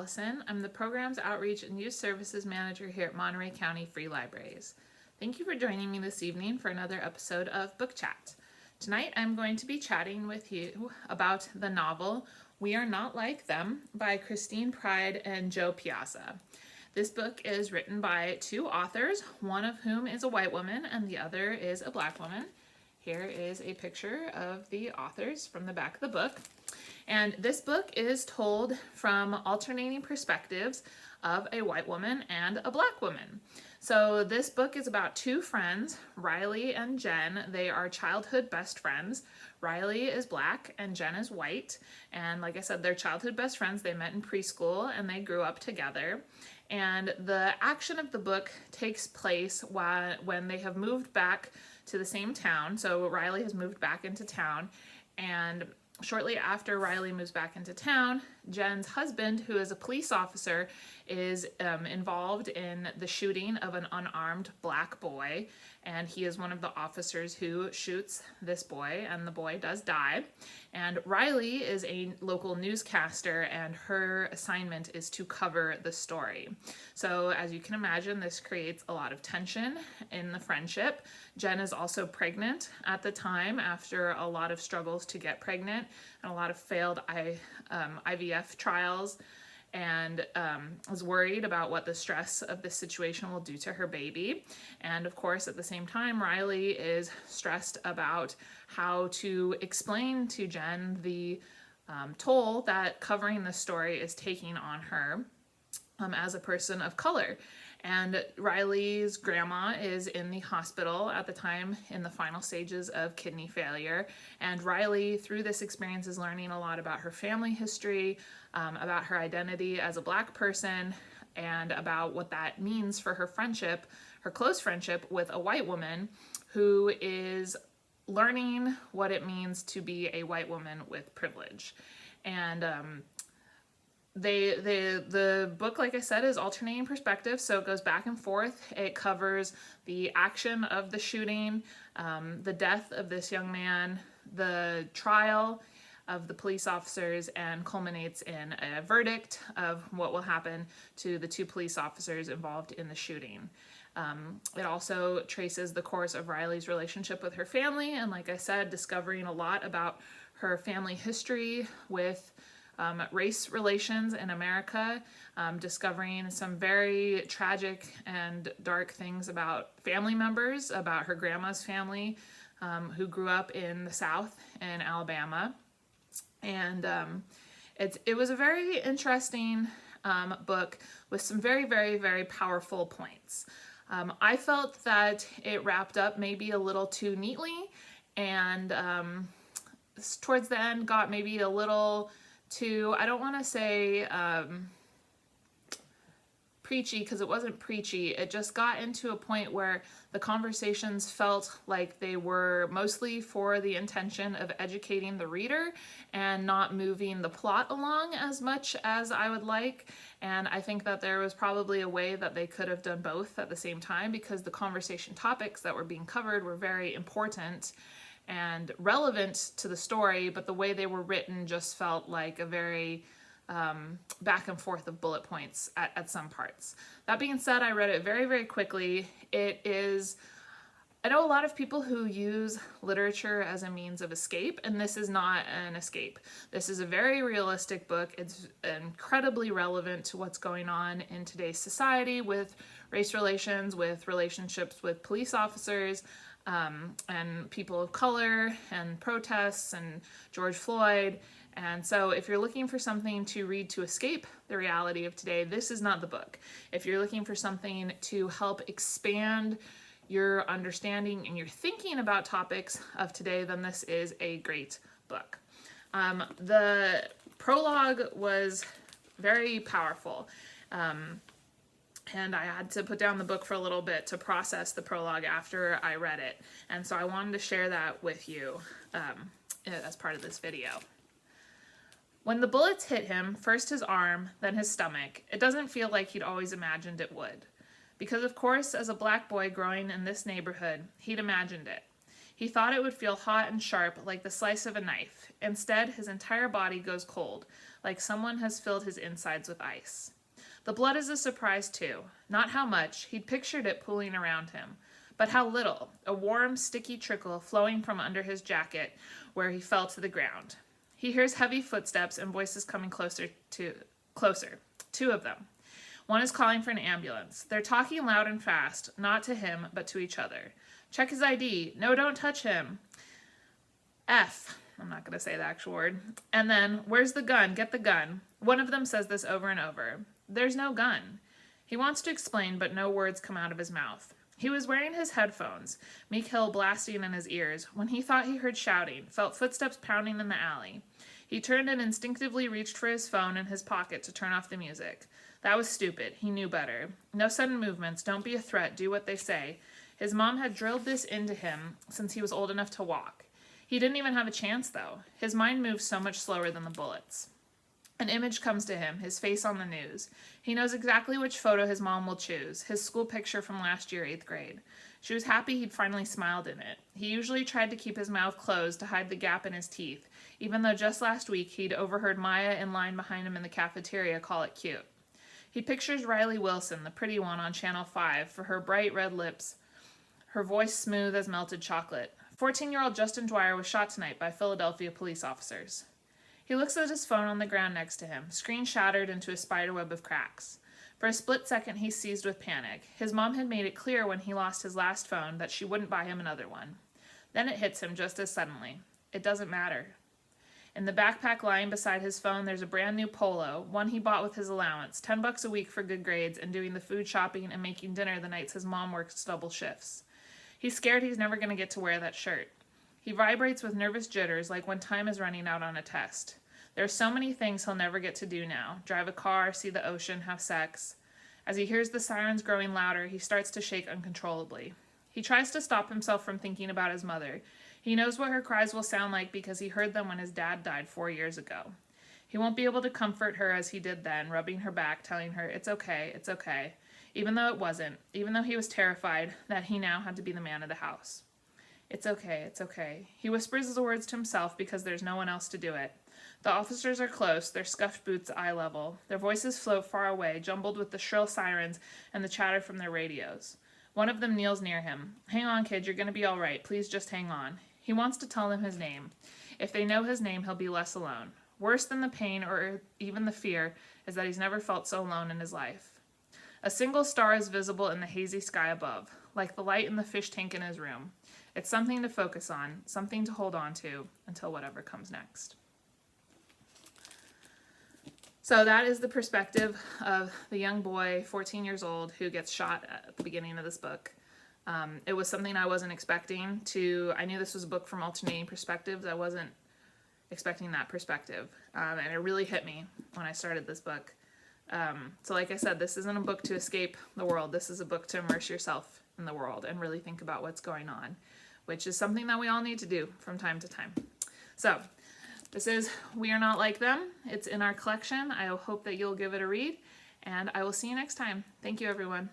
Alison. I'm the Programs Outreach and Youth Services Manager here at Monterey County Free Libraries. Thank you for joining me this evening for another episode of Book Chat. Tonight I'm going to be chatting with you about the novel We Are Not Like Them by Christine Pride and Joe Piazza. This book is written by two authors, one of whom is a white woman and the other is a black woman. Here is a picture of the authors from the back of the book. And this book is told from alternating perspectives of a white woman and a black woman. So this book is about two friends, Riley and Jen. They are childhood best friends. Riley is black and Jen is white. And like I said, they're childhood best friends. They met in preschool and they grew up together. And the action of the book takes place when they have moved back to the same town. So Riley has moved back into town, and shortly after Riley moves back into town, Jen's husband, who is a police officer, is involved in the shooting of an unarmed black boy, and he is one of the officers who shoots this boy, and the boy does die. And Riley is a local newscaster, and her assignment is to cover the story. So as you can imagine, this creates a lot of tension in the friendship. Jen is also pregnant at the time after a lot of struggles to get pregnant and a lot of failed IVF trials, and is worried about what the stress of this situation will do to her baby. And of course, at the same time, Riley is stressed about how to explain to Jen the toll that covering the story is taking on her as a person of color. And Riley's grandma is in the hospital at the time in the final stages of kidney failure. And Riley, through this experience, is learning a lot about her family history, about her identity as a black person, and about what that means for her friendship, her close friendship with a white woman who is learning what it means to be a white woman with privilege. And the book, like I said, is alternating perspectives, so it goes back and forth. It covers the action of the shooting, the death of this young man, the trial of the police officers, and culminates in a verdict of what will happen to the two police officers involved in the shooting. It also traces the course of Riley's relationship with her family, and like I said, discovering a lot about her family history with race relations in America, discovering some very tragic and dark things about family members, about her grandma's family, who grew up in the South in Alabama. And it was a very interesting book with some very, very, very powerful points. I felt that it wrapped up maybe a little too neatly, and towards the end got maybe a little too, I don't want to say preachy, because it wasn't preachy. It just got into a point where the conversations felt like they were mostly for the intention of educating the reader and not moving the plot along as much as I would like. And I think that there was probably a way that they could have done both at the same time, because the conversation topics that were being covered were very important and relevant to the story, but the way they were written just felt like a very back and forth of bullet points at some parts. That being said, I read it very, very quickly. I know a lot of people who use literature as a means of escape, and this is not an escape. This is a very realistic book. It's incredibly relevant to what's going on in today's society with race relations, with relationships with police officers, and people of color, and protests, and George Floyd. And so if you're looking for something to read to escape the reality of today, this is not the book. If you're looking for something to help expand your understanding and your thinking about topics of today, then this is a great book. The prologue was very powerful. And I had to put down the book for a little bit to process the prologue after I read it. And so I wanted to share that with you as part of this video. When the bullets hit him, first his arm, then his stomach, it doesn't feel like he'd always imagined it would. Because of course, as a black boy growing in this neighborhood, he'd imagined it. He thought it would feel hot and sharp like the slice of a knife. Instead, his entire body goes cold, like someone has filled his insides with ice. The blood is a surprise too. Not how much, he'd pictured it pooling around him, but how little, a warm, sticky trickle flowing from under his jacket where he fell to the ground. He hears heavy footsteps and voices coming closer. Two of them. One is calling for an ambulance. They're talking loud and fast, not to him, but to each other. Check his ID. No, don't touch him. F. I'm not going to say the actual word. And then, where's the gun? Get the gun. One of them says this over and over. There's no gun. He wants to explain, but no words come out of his mouth. He was wearing his headphones, Meek Hill blasting in his ears, when he thought he heard shouting, felt footsteps pounding in the alley. He turned and instinctively reached for his phone in his pocket to turn off the music. That was stupid. He knew better. No sudden movements. Don't be a threat. Do what they say. His mom had drilled this into him since he was old enough to walk. He didn't even have a chance, though. His mind moved so much slower than the bullets. An image comes to him, his face on the news. He knows exactly which photo his mom will choose, his school picture from last year, 8th grade. She was happy he'd finally smiled in it. He usually tried to keep his mouth closed to hide the gap in his teeth, even though just last week he'd overheard Maya in line behind him in the cafeteria call it cute. He pictures Riley Wilson, the pretty one on Channel 5, for her bright red lips, her voice smooth as melted chocolate. 14-year-old Justin Dwyer was shot tonight by Philadelphia police officers. He looks at his phone on the ground next to him, screen shattered into a spiderweb of cracks. For a split second, he's seized with panic. His mom had made it clear when he lost his last phone that she wouldn't buy him another one. Then it hits him just as suddenly. It doesn't matter. In the backpack lying beside his phone, there's a brand new polo, one he bought with his allowance, $10 a week for good grades and doing the food shopping and making dinner the nights his mom works double shifts. He's scared he's never going to get to wear that shirt. He vibrates with nervous jitters like when time is running out on a test. There are so many things he'll never get to do now. Drive a car, see the ocean, have sex. As he hears the sirens growing louder, he starts to shake uncontrollably. He tries to stop himself from thinking about his mother. He knows what her cries will sound like because he heard them when his dad died 4 years ago. He won't be able to comfort her as he did then, rubbing her back, telling her, it's okay, even though it wasn't, even though he was terrified that he now had to be the man of the house. It's okay. He whispers the words to himself because there's no one else to do it. The officers are close, their scuffed boots eye level. Their voices float far away, jumbled with the shrill sirens and the chatter from their radios. One of them kneels near him. Hang on, kid, you're going to be all right. Please just hang on. He wants to tell them his name. If they know his name, he'll be less alone. Worse than the pain or even the fear is that he's never felt so alone in his life. A single star is visible in the hazy sky above, like the light in the fish tank in his room. It's something to focus on, something to hold on to until whatever comes next. So that is the perspective of the young boy, 14 years old, who gets shot at the beginning of this book. It was something I wasn't expecting to. I knew this was a book from alternating perspectives. I wasn't expecting that perspective. And it really hit me when I started this book. So like I said, this isn't a book to escape the world. This is a book to immerse yourself in the world and really think about what's going on, which is something that we all need to do from time to time. So this is We Are Not Like Them. It's in our collection. I hope that you'll give it a read, and I will see you next time. Thank you, everyone.